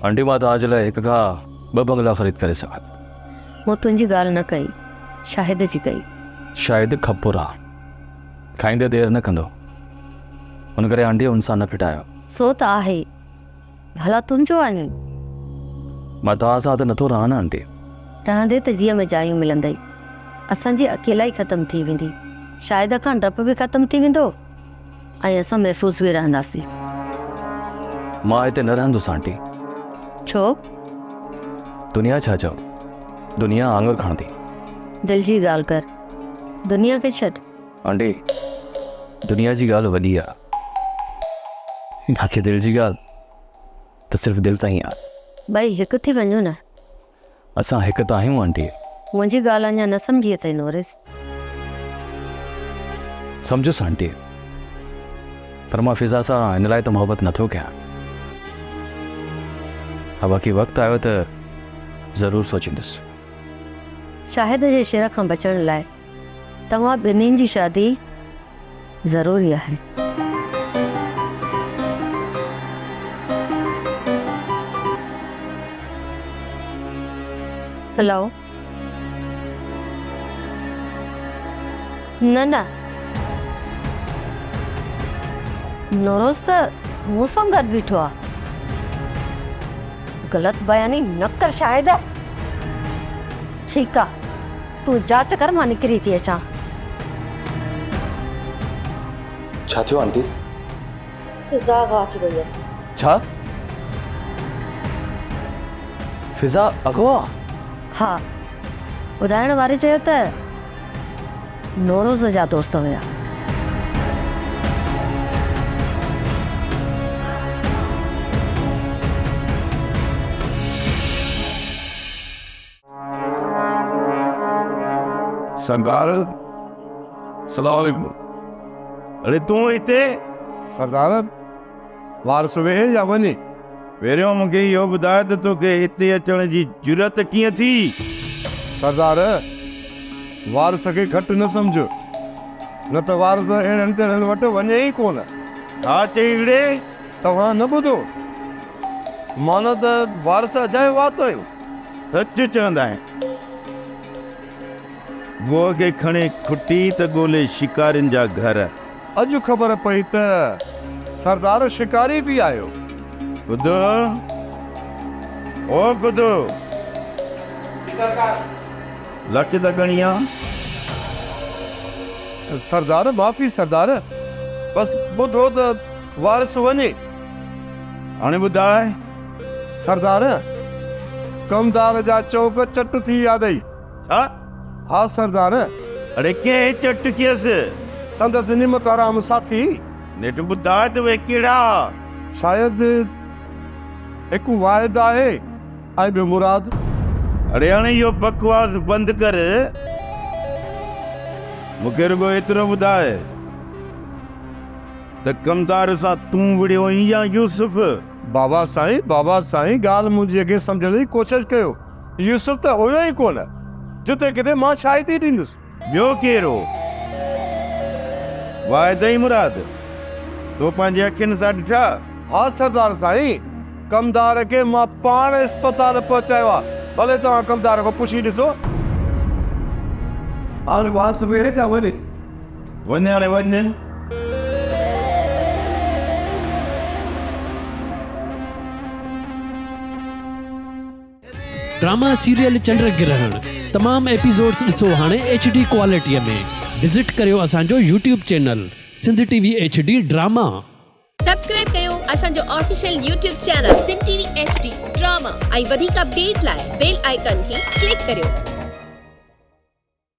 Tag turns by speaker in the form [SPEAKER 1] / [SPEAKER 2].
[SPEAKER 1] Aunty मां तव्हांजे लाइ हिक खां ॿ बंगला ख़रीद करे सघां।
[SPEAKER 2] मूं तुंहिंजी ॻाल्हि न कई, शाहिद जी कई।
[SPEAKER 1] शायदि खपुर आहे, खाईंदे देरि न कंदो, हुन करे आंटी हुन सां न फिटायो।
[SPEAKER 2] सो त आहे, भला तुंहिंजो आहिनि।
[SPEAKER 1] मां तव्हां सां त नथो रहां न आंटी।
[SPEAKER 2] रहंदे त जीअं में जायूं मिलंदई, असांजी अकेला ई ख़तमु थी वेंदी, शायदि खां डप बि ख़तमु थी वेंदो ऐं असां महफ़ूज़ बि रहंदासीं।
[SPEAKER 1] मां हिते न रहंदुसि आंटी।
[SPEAKER 2] छो?
[SPEAKER 1] दुनिया छा चओ, दुनिया आंगुर खणंदी।
[SPEAKER 2] दिल जी ॻाल्हि कर, दुनिया खे छॾ।
[SPEAKER 1] आंटी दुनिया जी ॻाल्हि वॾी आहे, बाक़ी दिलि जी ॻाल्हि त सिर्फ़ु दिलि ताईं आहे।
[SPEAKER 2] ॿई हिकु थी वञो न।
[SPEAKER 1] असां हिकु त आहियूं आंटी।
[SPEAKER 2] मुंहिंजी ॻाल्हि अञा न सम्झी अथई नोरिस।
[SPEAKER 1] सम्झुसि आंटी, पर मां फिज़ा सां हिन लाइ त मोहबत नथो कयां। हा बाक़ी वक़्तु आयो त ज़रूरु सोचींदुसि।
[SPEAKER 2] शाहिद जे शिर खां बचण लाइ तव्हां ॿिन्हिनि जी शादी ज़रूरी आहे। हेलो, न न नोरोज़ त मूं सां गॾु बीठो आहे। ग़लति बयानी न कर शायद। ठीकु आहे, तूं जांच कर, मां निकिरी थी अचां।
[SPEAKER 1] छा थियो आंटी?
[SPEAKER 2] फिज़ा अगवा थी वई आहे।
[SPEAKER 1] छा? फिज़ा अगवा?
[SPEAKER 2] हा, ॿुधाइण वारे चयो त नोरोज़ जा दोस्त हुया।
[SPEAKER 3] सरदार सलाम अलैकुम। अरे तू हिते? सरदार वारस वेहे या वञे? पहिरियों मूंखे इहो ॿुधाए त तोखे हिते अचण जी जुरत कीअं थी? सरदार वारस खे घटि न सम्झो, न त वारस अहिड़नि तेड़नि वटि वञे ई कोन। छा चईड़े? तव्हां न ॿुधो? माना त वारस अजाए वात आहियूं। सच चवंदा आहिनि। वो के खणे खुटी त ॻोल्हे शिकारियुनि जा घर। अॼु ख़बर पई त सरदार शिकारी बि आयो। ॿुधो ओ ॿुधो, लख त गणिया। सरदार माफ़ी सरदार, बस ॿुधो त वारस वञे। हाणे ॿुधाए। सरदार कमदार जा चौक चट थी यादई। छा? हाँ सरदार। अरे के चट कियसि? संदसि निमक आराम साथी। नेट ॿुधाए त वे कहिड़ा? शायदि हिकु वाहिद आहे ऐं ॿियो मुराद। अरे हाणे इहो बकवास बंदि कर, मूंखे रुगो एतिरो ॿुधाए त कमदार सां तूं विड़ियो आहीं या यूसुफ? बाबा साईं ॻाल्हि मुंहिंजी खे सम्झण जी कोशिशि कयो। यूसुफ त हुयो ई कोन, जिते किथे मां शायदि ई ॾींदुसि। ॿियो कहिड़ो? वाहिद ई मुराद तो पंहिंजे अखियुनि सां ॾिठा? हा सरदार साईं, कमदार खे मां पाण अस्पताल पहुचायो आहे। भले तव्हां कमदार खां पुछी ॾिसो। हाणे वारस वेड़े था वञे। वञ हाणे वञ।
[SPEAKER 4] ड्रामा सीरियल चंड ग्रहण तमाम एपिसोड्स ॾिसो हाणे HD क्वालिटीअ में। विज़िट करियो असांजो YouTube channel Sindh TV HD drama.
[SPEAKER 5] Subscribe कयो असांजो official YouTube channel Sindh TV HD drama ऐं वधीक अपडेट लाइ बेल आइकन खे क्लिक करियो।